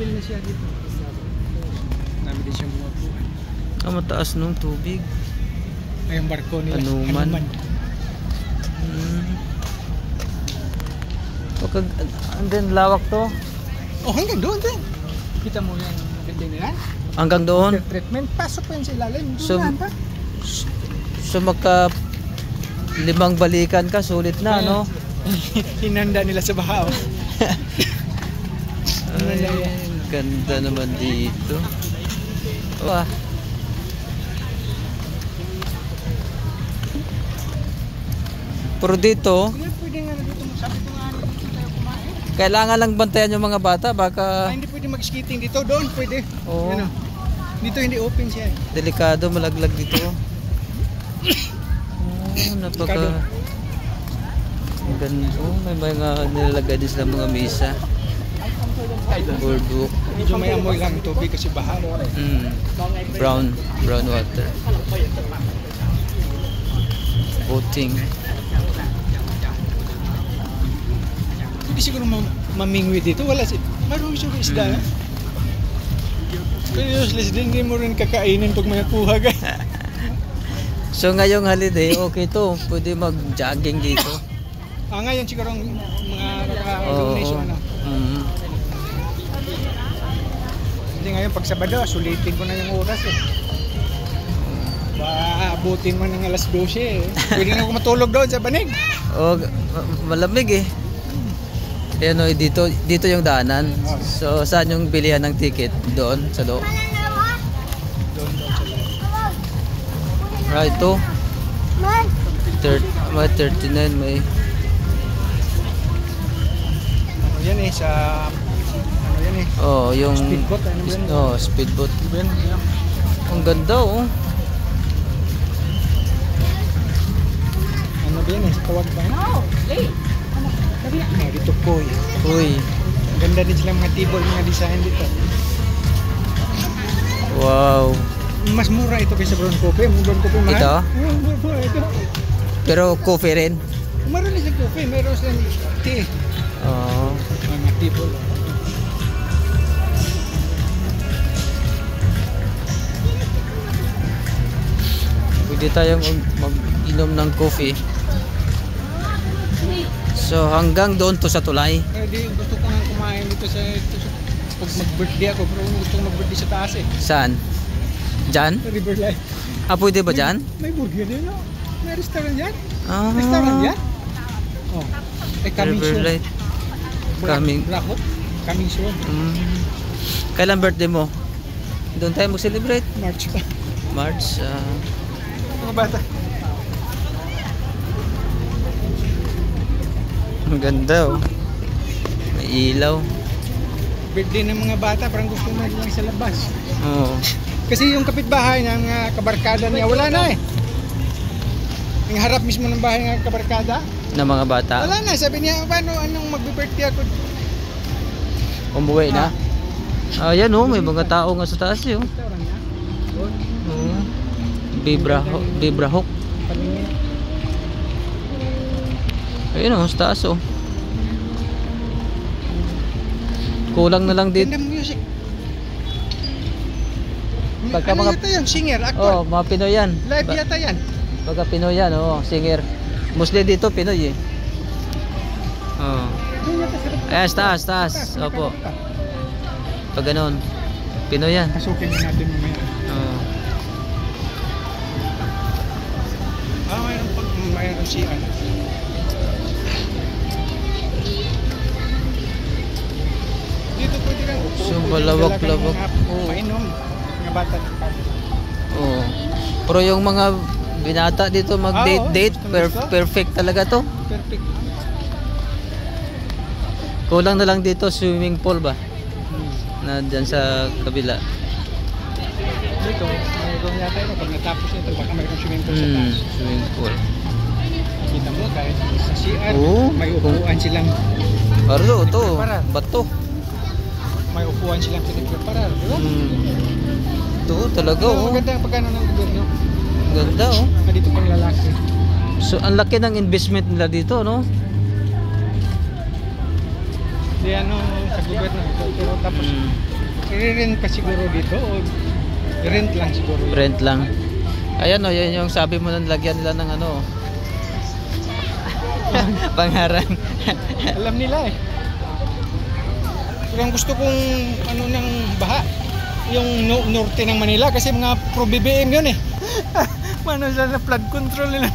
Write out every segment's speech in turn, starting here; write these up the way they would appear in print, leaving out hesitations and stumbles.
Nag-level na siya dito. Dami din siyang mga upuan. Mataas nung tubig. Ay, yung barko nila. Anuman. And then lawak to. Oh, hanggang doon din. Kita mo yan, ganda nila. Hanggang doon. Water treatment, pasok pa yun sa ilalim. So, maka 5 balikan ka, sulit na, no? Hinanda nila sa bahaw. Ay, ganda naman dito. Wah. Pero dito, Pwede nga na dito, sabi ko nga dito tayo kumain. kailangan lang bantayan yung mga bata, baka Hindi pwede mag-skating dito, doon pwede. Oo. Ano? Dito hindi open siya. delikado malaglag dito. Napaka ang ganda. May mga nilalagay din sila mga mesa. Boardwalk. Medyo may amoy lang yung tubig kasi baha. Brown water. Boating. Hindi siguro mamingwi dito. Wala si. Mayroong siguro isda. Pero useless din, hindi mo rin kakainin pag may kuha ka. So ngayong holiday, okay to. Pwede mag-jogging dito. Ngayon siguro ang mga Oo. donation ano. Hindi ngayon pag Sabado, sulitin ko na yung oras eh. Abutin mo ng alas 12 eh. Pwede na ako matulog doon sa banig. Malamig eh. Ayan o, dito yung daanan. So saan yung bilihan ng ticket? Doon, sa loob. Doon sa loob. Right to. May 39 may. Ano yan eh, sa... Ano yan eh? Oh, yung... Speedboat, ano ba yan? Oh, speedboat. Ano ba yan? Ang ganda oh. Ano ba yan eh? Sa tawag ba? Dito ko eh. Uy. Ganda din sila mga table, mga design dito. Wow. Mas mura ito kaysa brown coffee. Brown coffee mahal. Ito? Mura ito. Pero coffee rin. Meron silang coffee, meron silang tea. Oh. Mga table. Pwede tayong mag-inom ng coffee. So hanggang doon to sa tulay. Di gusto ko nga kumain dito sa pag mag-birthday ako, pero gusto ko mag-birthday sa taas eh. Saan? Diyan? Sa River Life. Pwede ba dyan? May burger din no? May restaurant yan? Ah. Restaurant yan? Oh. Coming River soon. Light. Coming. Brahot? Coming soon. Kailan birthday mo? Doon tayo mag-celebrate? March pa. March. Mga bata. Ang ganda oh. May ilaw. Birthday ng mga bata, parang gusto na lang sa labas. Oo. Kasi yung kapitbahay ng kabarkada niya, wala na eh. Yung harap mismo ng bahay ng kabarkada, Na mga bata. wala na. Sabi niya, paano, anong magbe-birthday ako? Umuwi na. Ayan oh, may mga tao nga sa taas eh oh. Restaurant niya. Doon. Bibra Hook. Paningin. Ayun oh, sa taas oh. Kulang na lang dito. Ganda music. Pagka ano mga- yata yan? Singer, Oh, actor. mga Pinoy yan. Live yata yan. Pagka Pinoy yan, oh, singer. Mostly dito Pinoy eh. Oh. Doon yata sa Ayan, sa taas. Opo. Pag ganun, Pinoy yan. Pasukin na natin mamaya. Oh. Mayroon si ano. Dito pwede kang upo. So, pwede malawak-lawak. dalagang mga Oo. Mainom. Mga bata. Oh. Pero yung mga binata dito mag-date, gusto. perfect talaga to. Perfect. Kulang na lang dito swimming pool ba? Na dyan sa kabila. Dito, mayroon yata yun. Pag natapos nito, baka mayroon swimming pool sa taas. Swimming pool. Kita mo, kahit sa CR, Oo. may upuan silang, Aro, to. Bato. may upuan silang pinagpreparar. Di ba? Ito talaga Ano, oh. maganda ang pagkano ng gobyerno. Ganda oh. Dito pang lalaki. So ang laki ng investment nila dito no? Di ano, sa gobyerno. Pero tapos, Re-rent pa siguro dito o rent lang siguro. Rent lang. Ayan o, yun yung sabi mo nang lagyan nila ng ano. Pangharang. Alam nila eh. Pero ang gusto kong ano ng baha, yung norte ng Manila kasi mga pro BBM yun eh. Mano sa flood control nila.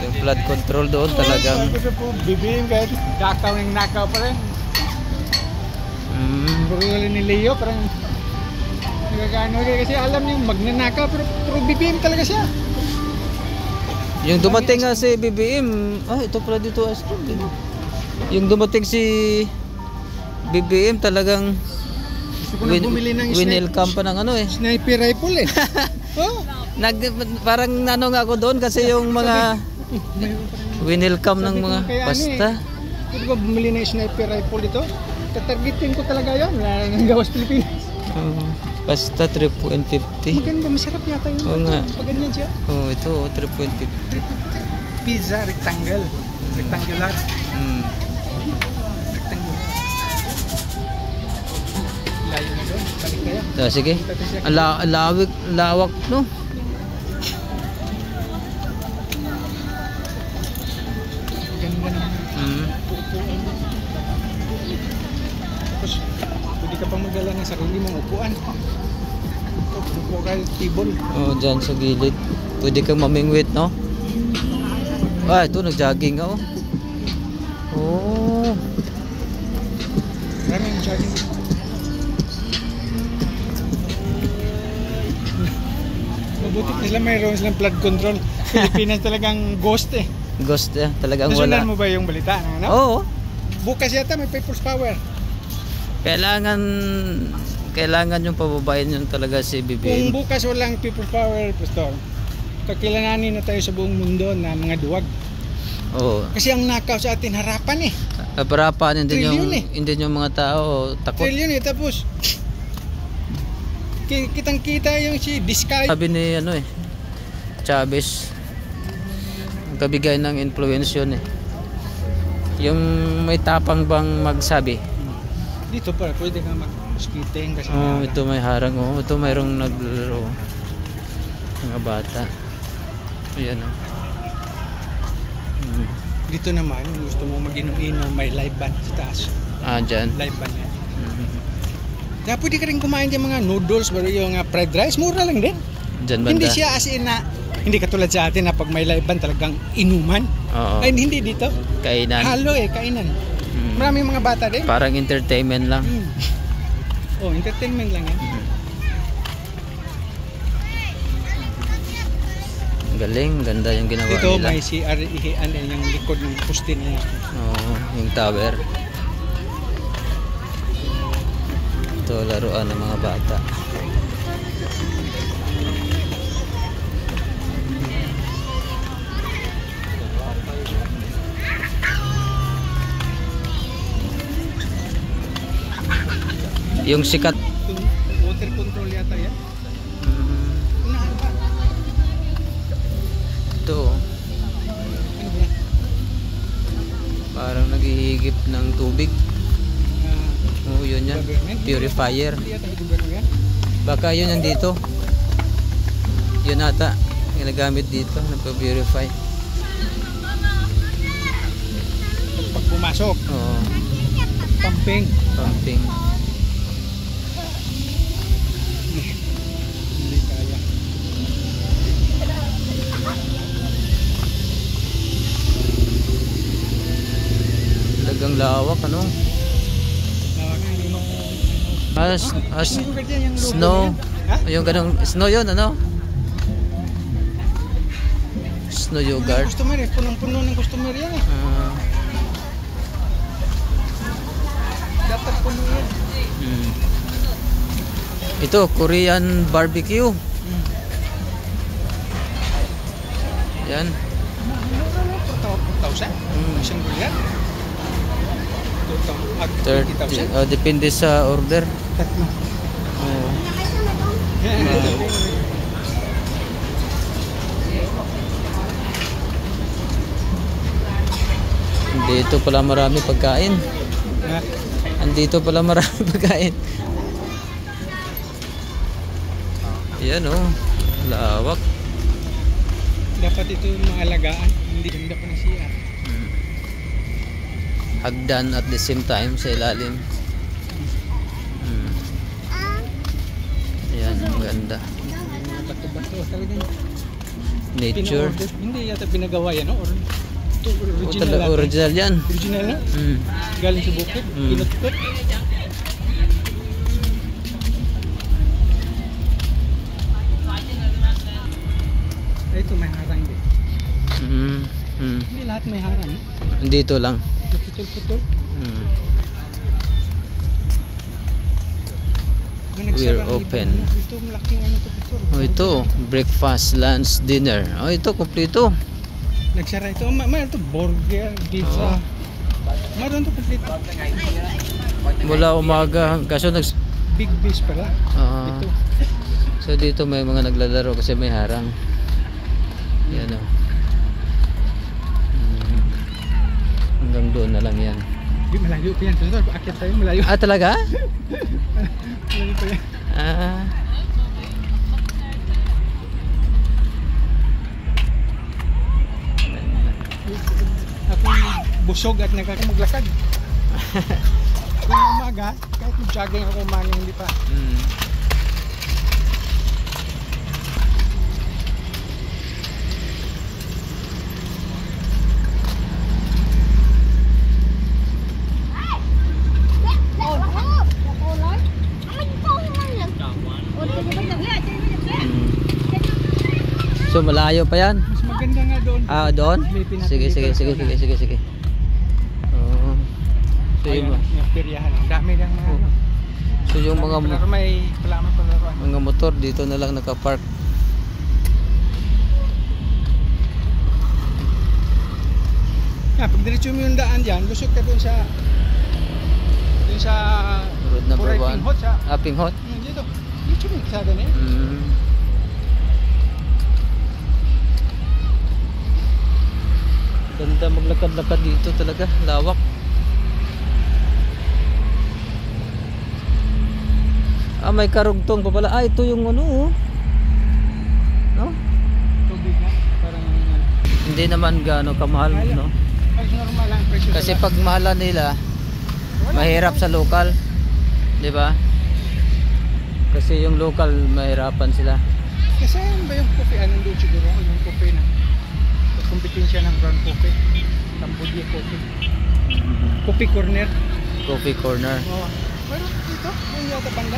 Yung flood control doon talagang. Kasi pro BBM kahit nakaw pa rin. Puro ni Leo parang nagagano kasi alam niyo magnanakaw pero pro BBM talaga siya. Yung dumating nga si BBM, ito pala dito Astro. Yung dumating si BBM talagang bumili ng winelcome pa ng ano eh. Sniper rifle eh. Oh. Parang ano nga ako doon kasi yung mga winelcome ng mga basta. Pwede ba bumili ng sniper rifle dito? Tatargetin ko talaga yan. Wala nang gawas Pilipinas. Basta 3.50. Maganda, masarap yata yun. Oo nga. Pag ganyan siya. Ito 3.50. Pizza rectangle. Rectangular. Rectangular. Layo na doon. Balik tayo. Sige. Lawak no? Ganda naman. Tapos, pwede ka pang magdala ng sarili mong upuan. Upo ka, table. Dyan sa gilid. Pwede kang mamingwit, no? Ito, nag-jogging ka, Maraming jogging. Mabuti sila mayroon silang flood control. Pilipinas talagang ghost eh. Ghost talagang Nasundan wala. mo ba yung balita? Ano? Oo. Bukas yata may people's power. Kailangan yung pababayan yun talaga si Kung BBM. bukas walang people power, Pastor, kakilalanin na tayo sa buong mundo na mga duwag. Oo. Kasi ang nakaw sa atin harapan eh. Parapan hindi Trillion hindi yung mga tao takot. Trillion eh, tapos kitang-kita yung si Diskay. Sabi ni Chavez, ang kabigay ng influence yun eh. Yung may tapang bang magsabi. Dito pa, pwede kang mag-skating kasi Ito may harang ito mayroong naglaro. Mga bata. Ayan dito naman, gusto mo mag-inom-inom, may live band sa taas. Dyan. Live band yan. Kaya pwede ka rin kumain dyan mga noodles, yung fried rice, mura lang din. Dyan banda. Hindi siya as in na, hindi katulad sa atin na pag may live band talagang inuman. Oo. Ay, hindi dito. Kainan. Halo kainan. Maraming mga bata din. Parang entertainment lang. Entertainment lang yan. Galing, ganda yung ginawa Dito nila. may CR ihian din yung likod ng poste na yan. Yung tower. Ito laruan ng mga bata. Yung sikat. Water control yata yan. Unahan pa. Ito Ano ba yan? parang naghihigip ng tubig. Yun yan. Government? Purifier. Hindi yata gobyerno yan. Baka yun yan dito. Yun ata. Ginagamit dito. Nagpa-purify. Pag pumasok, Oo. pumping. Pumping. Hindi kaya. Talagang lawak ano? Snow. Yung ganong snow yun ano? Snow yogurt. Customer eh, punong-puno ng customer yan eh. Dapat puno yan. Ito, Korean barbecue. Yan. 4,000? Isang gulyan? 30. 20,000? Depende sa order. Tatlo. Dito pala marami pagkain. Andito pala marami pagkain. Ayan oh, lawak. Dapat ito yung mga alagaan. Hindi ganda pa na siya. Hagdan at the same time sa ilalim. Ayan, ang ganda. Mga bato-bato talagang Nature. pina-order. Hindi yata pinagawa yan, no? Or ito, Oh, original talaga natin. original yan. Original na? Galing sa bukid. Pinutkot. Ito may harang din. Hindi lahat may harang. Dito lang. Putol-putol. We're open. Ito malaking ano to putol. Oh, ito, breakfast, lunch, dinner. Oh, ito, kompleto. Nagsara ito. Mayroon to burger, pizza. Mayroon to complete. Mula umaga, kaso Big base pala. Ito. so dito may mga naglalaro kasi may harang. Yan oh. Hanggang doon na lang yan. Di malayo pa yan. Ito, akit tayo malayo. Ah, talaga? Malayo pa yan. Ah. Ako busog at nagkakamuglakad. Kung umaga, kahit mag-jogging ako umaga, hindi pa. So malayo pa yan? Mas maganda nga doon. Ah, doon? Sige. Oh. So Ayun, yung peryahan. Ang dami lang mga ano. So yung mga Pero may palaman. mga motor dito na lang naka-park. Pag diretso mo yung daan dyan, lusot ka doon sa Road number Puray 1. Pinghot sa Pinghot. dito. Diretso mo yung kasada na yun. Ganda maglakad-lakad dito talaga, lawak. May karugtong pa pala. Ito yung ano oh. No? Tubig na. Parang Hindi naman gaano kamahal, no? pag normal lang presyo. Kasi pag mahalan nila, mahirap sa local. 'Di ba? Kasi yung local mahirapan sila. Kasi ano ba yung coffee? Anong doon siguro? Yung coffee na kompetensya ng brown coffee. Cambodia coffee. Coffee corner. Coffee corner. Oh. Pero dito, yung yata banda.